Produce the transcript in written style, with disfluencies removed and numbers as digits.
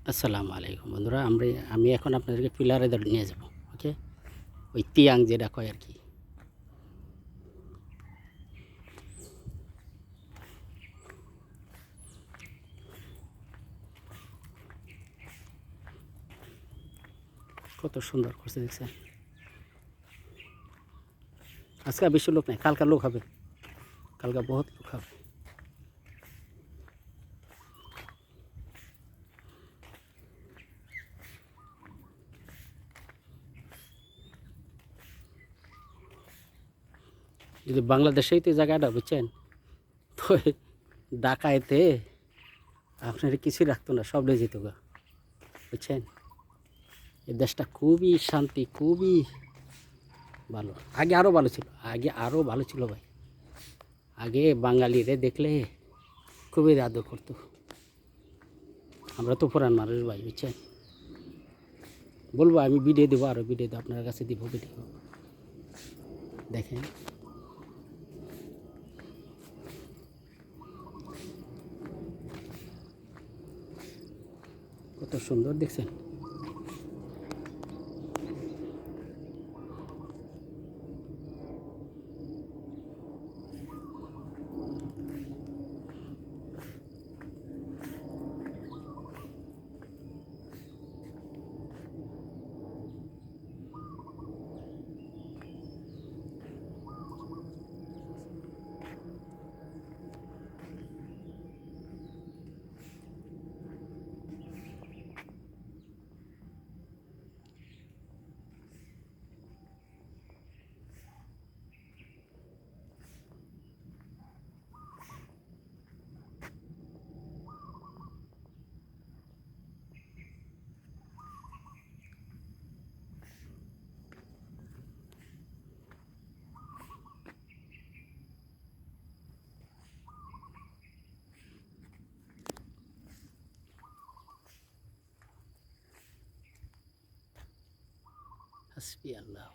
আসসালামু আলাইকুম বন্ধুরা। আমি এখন আপনাদেরকে পিলারে নিয়ে যাব। ওকে, ওই তিয়াং যেটা কয় আর কি। কত সুন্দর করছে দেখছেন। আজকে বেশি লোক নেই, কালকা লোক হবে, কালকা বহুত লোক হবে। যদি বাংলাদেশেই তো এই জায়গাটা বুঝছেন, তো ঢাকায়তে আপনার কিছুই রাখতো না, সব নিয়ে যেত গা, বুঝছেন। এই দেশটা খুবই শান্তি, খুবই ভালো। আগে আরও ভালো ছিল, আগে আরও ভালো ছিল ভাই। আগে বাঙালিরে দেখলে খুবই আদর করতো। আমরা তো পুরান মানুষ ভাই, বুঝছেন। বলবো আমি ভিডিও দেবো, আরও ভিডিও দেবো আপনার কাছে, দিব ভিডিও। দেখেন কত সুন্দর দেখছেন। হাসবি আল্লাহ।